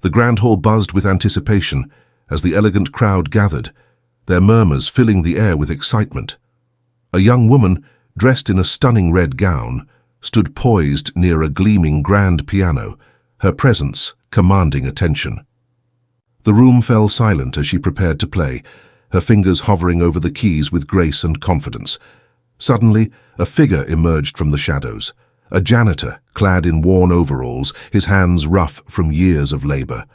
The grand hall buzzed with anticipation as the elegant crowd gathered, their murmurs filling the air with excitement. A young woman, dressed in a stunning red gown, stood poised near a gleaming grand piano, her presence commanding attention. The room fell silent as she prepared to play, her fingers hovering over the keys with grace and confidence. Suddenly, a figure emerged from the shadows, a janitor clad in worn overalls, his hands rough from years of labor.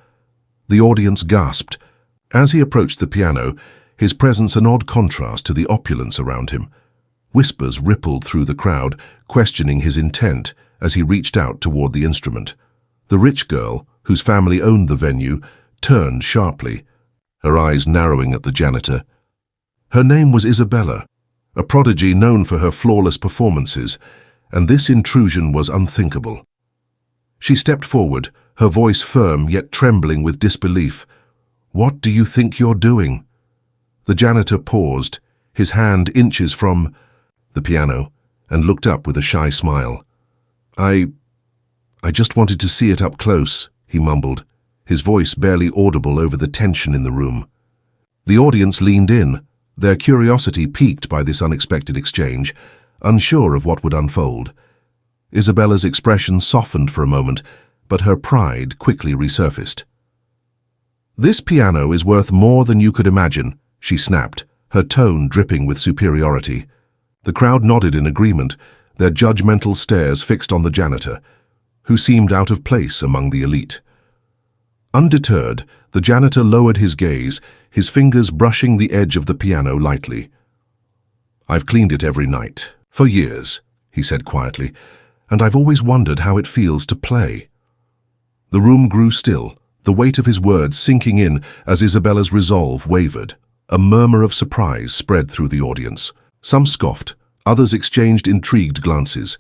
The audience gasped. As he approached the piano, his presence an odd contrast to the opulence around him. Whispers rippled through the crowd, questioning his intent as he reached out toward the instrument. The rich girl, whose family owned the venue, turned sharply, her eyes narrowing at the janitor. Her name was Isabella, a prodigy known for her flawless performances, and this intrusion was unthinkable. She stepped forward, her voice firm yet trembling with disbelief. "What do you think you're doing?" The janitor paused, his hand inches from the piano, and looked up with a shy smile. I just wanted to see it up close," he mumbled, his voice barely audible over the tension in the room. The audience leaned in, their curiosity piqued by this unexpected exchange, unsure of what would unfold. Isabella's expression softened for a moment, but her pride quickly resurfaced. "This piano is worth more than you could imagine," she snapped, her tone dripping with superiority. The crowd nodded in agreement, their judgmental stares fixed on the janitor, who seemed out of place among the elite. Undeterred, the janitor lowered his gaze, his fingers brushing the edge of the piano lightly. "I've cleaned it every night, for years," he said quietly, "and I've always wondered how it feels to play." The room grew still, the weight of his words sinking in as Isabella's resolve wavered. A murmur of surprise spread through the audience. Some scoffed, others exchanged intrigued glances.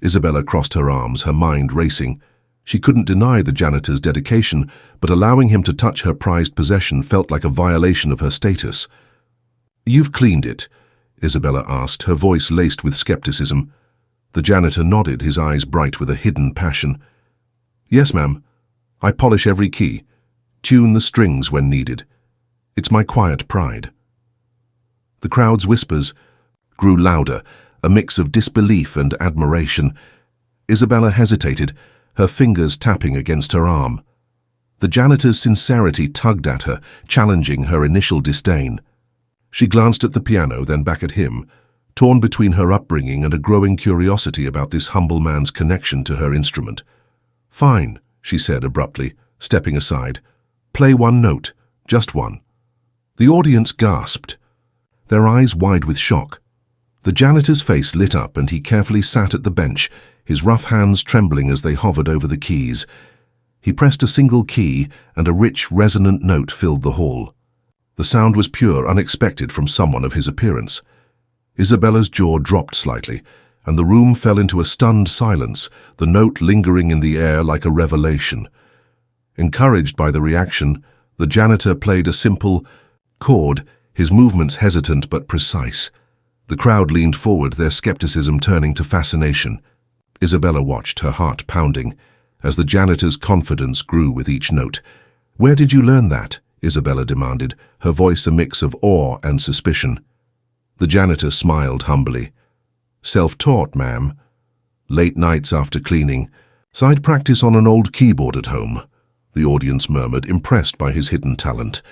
Isabella crossed her arms, her mind racing. She couldn't deny the janitor's dedication, but allowing him to touch her prized possession felt like a violation of her status. "You've cleaned it?" Isabella asked, her voice laced with skepticism. The janitor nodded, his eyes bright with a hidden passion. "Yes, ma'am. I polish every key, tune the strings when needed. It's my quiet pride." The crowd's whispers grew louder, a mix of disbelief and admiration. Isabella hesitated, her fingers tapping against her arm. The janitor's sincerity tugged at her, challenging her initial disdain. She glanced at the piano, then back at him, torn between her upbringing and a growing curiosity about this humble man's connection to her instrument. "Fine," she said abruptly, stepping aside. "Play one note, just one." The audience gasped, their eyes wide with shock. The janitor's face lit up and he carefully sat at the bench, his rough hands trembling as they hovered over the keys. He pressed a single key and a rich, resonant note filled the hall. The sound was pure, unexpected from someone of his appearance. Isabella's jaw dropped slightly, and the room fell into a stunned silence, the note lingering in the air like a revelation. Encouraged by the reaction, the janitor played a simple chord, his movements hesitant but precise. The crowd leaned forward, their skepticism turning to fascination. Isabella watched, her heart pounding, as the janitor's confidence grew with each note. "Where did you learn that?" Isabella demanded, her voice a mix of awe and suspicion. The janitor smiled humbly. "Self-taught, ma'am. Late nights after cleaning. I'd practice on an old keyboard at home," the audience murmured, impressed by his hidden talent.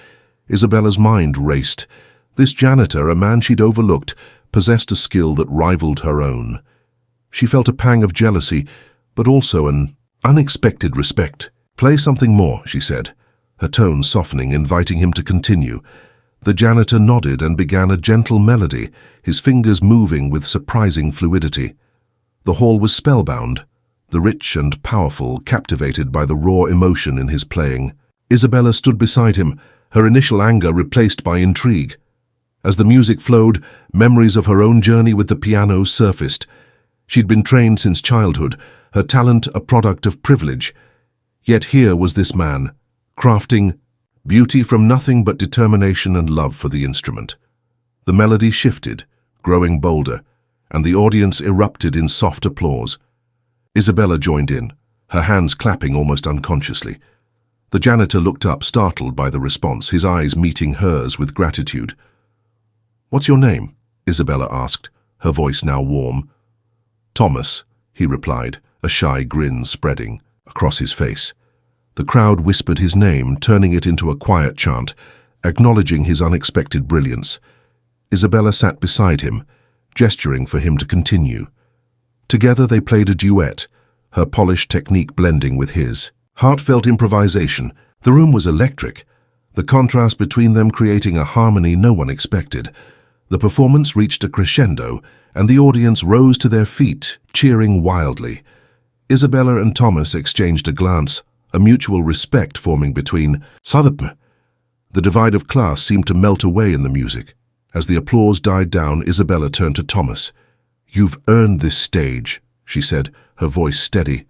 Isabella's mind raced. This janitor, a man she'd overlooked, possessed a skill that rivaled her own. She felt a pang of jealousy, but also an unexpected respect. "Play something more," she said, her tone softening, inviting him to continue. The janitor nodded and began a gentle melody, his fingers moving with surprising fluidity. The hall was spellbound, the rich and powerful captivated by the raw emotion in his playing. Isabella stood beside him, her initial anger replaced by intrigue. As the music flowed, memories of her own journey with the piano surfaced. She'd been trained since childhood, her talent a product of privilege. Yet here was this man, crafting beauty from nothing but determination and love for the instrument. The melody shifted, growing bolder, and the audience erupted in soft applause. Isabella joined in, her hands clapping almost unconsciously. The janitor looked up, startled by the response, his eyes meeting hers with gratitude. "What's your name?" Isabella asked, her voice now warm. "Thomas," he replied, a shy grin spreading across his face. The crowd whispered his name, turning it into a quiet chant, acknowledging his unexpected brilliance. Isabella sat beside him, gesturing for him to continue. Together they played a duet, her polished technique blending with his. Heartfelt improvisation. The room was electric, the contrast between them creating a harmony no one expected. The performance reached a crescendo, and the audience rose to their feet, cheering wildly. Isabella and Thomas exchanged a glance, a mutual respect forming between them. The divide of class seemed to melt away in the music. As the applause died down, Isabella turned to Thomas. "You've earned this stage," she said, her voice steady.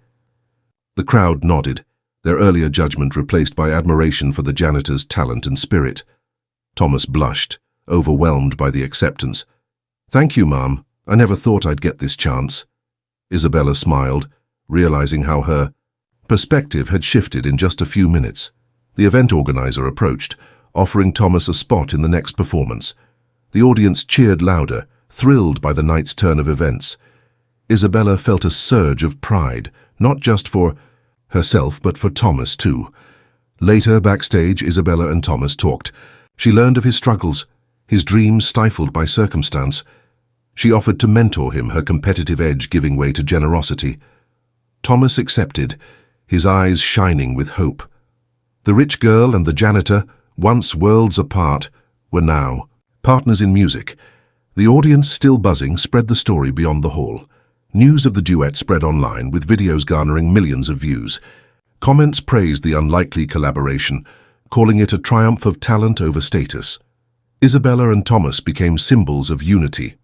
The crowd nodded, their earlier judgment replaced by admiration for the janitor's talent and spirit. Thomas blushed, overwhelmed by the acceptance. "Thank you, Mom. I never thought I'd get this chance." Isabella smiled, realizing how her perspective had shifted in just a few minutes. The event organizer approached, offering Thomas a spot in the next performance. The audience cheered louder, thrilled by the night's turn of events. Isabella felt a surge of pride, not just for herself but for Thomas too. Later, backstage, Isabella and Thomas talked. She learned of his struggles, his dreams stifled by circumstance. She offered to mentor him, her competitive edge giving way to generosity. Thomas accepted, his eyes shining with hope. The rich girl and the janitor, once worlds apart, were now partners in music. The audience, still buzzing, spread the story beyond the hall. News of the duet spread online, with videos garnering millions of views. Comments praised the unlikely collaboration, calling it a triumph of talent over status. Isabella and Thomas became symbols of unity.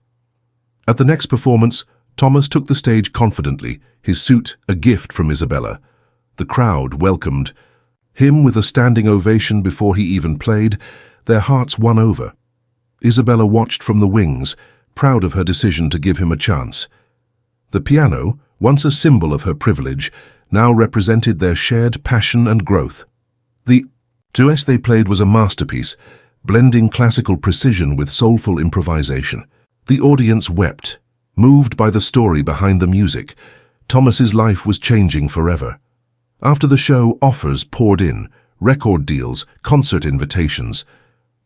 At the next performance, Thomas took the stage confidently, his suit a gift from Isabella. The crowd welcomed him with a standing ovation before he even played, their hearts won over. Isabella watched from the wings, proud of her decision to give him a chance. The piano, once a symbol of her privilege, now represented their shared passion and growth. The duet they played was a masterpiece, blending classical precision with soulful improvisation. The audience wept, moved by the story behind the music. Thomas's life was changing forever. After the show, offers poured in, record deals, concert invitations.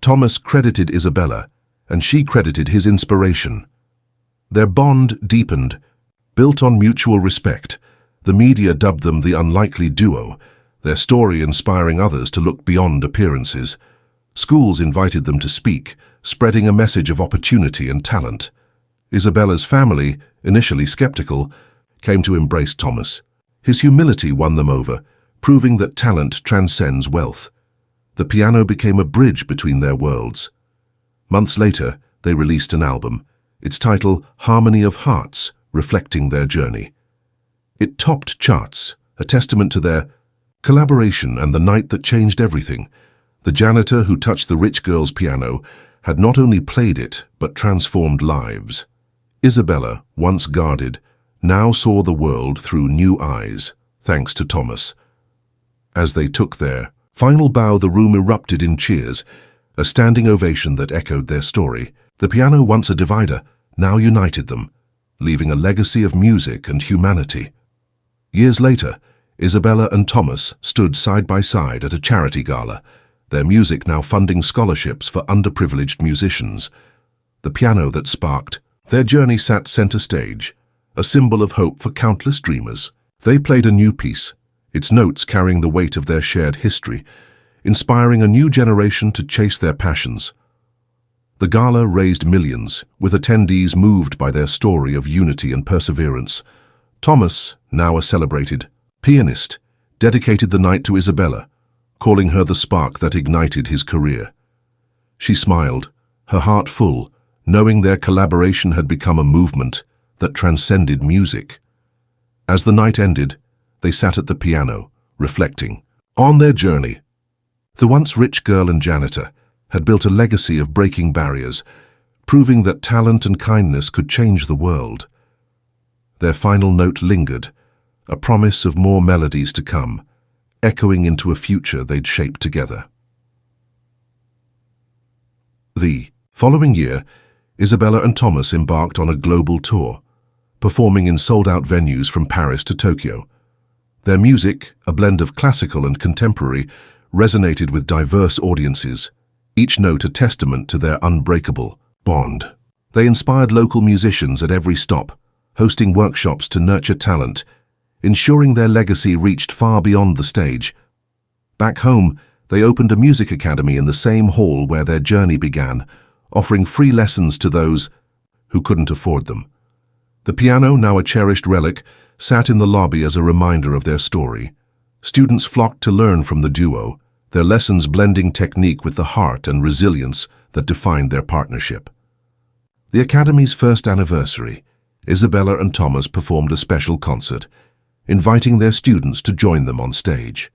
Thomas credited Isabella, and she credited his inspiration. Their bond deepened, built on mutual respect. The media dubbed them the unlikely duo, their story inspiring others to look beyond appearances. Schools invited them to speak, spreading a message of opportunity and talent. Isabella's family, initially skeptical, came to embrace Thomas. His humility won them over, proving that talent transcends wealth. The piano became a bridge between their worlds. Months later, they released an album, its title Harmony of Hearts, reflecting their journey. It topped charts, a testament to their collaboration and the night that changed everything. The janitor who touched the rich girl's piano had not only played it, but transformed lives. Isabella, once guarded, now saw the world through new eyes, thanks to Thomas. As they took their final bow, the room erupted in cheers, a standing ovation that echoed their story. The piano, once a divider, now united them, leaving a legacy of music and humanity. Years later, Isabella and Thomas stood side by side at a charity gala, their music now funding scholarships for underprivileged musicians. The piano that sparked their journey sat center stage, a symbol of hope for countless dreamers. They played a new piece, its notes carrying the weight of their shared history, inspiring a new generation to chase their passions. The gala raised millions, with attendees moved by their story of unity and perseverance. Thomas, now a celebrated pianist, dedicated the night to Isabella, calling her the spark that ignited his career. She smiled, her heart full, knowing their collaboration had become a movement that transcended music. As the night ended, they sat at the piano, reflecting on their journey. The once rich girl and janitor had built a legacy of breaking barriers, proving that talent and kindness could change the world. Their final note lingered, a promise of more melodies to come, echoing into a future they'd shape together. The following year, Isabella and Thomas embarked on a global tour, performing in sold-out venues from Paris to Tokyo. Their music, a blend of classical and contemporary, resonated with diverse audiences, each note a testament to their unbreakable bond. They inspired local musicians at every stop, hosting workshops to nurture talent, ensuring their legacy reached far beyond the stage. Back home, they opened a music academy in the same hall where their journey began, offering free lessons to those who couldn't afford them. The piano, now a cherished relic, sat in the lobby as a reminder of their story. Students flocked to learn from the duo, their lessons blending technique with the heart and resilience that defined their partnership. The Academy's first anniversary, Isabella and Thomas performed a special concert, inviting their students to join them on stage.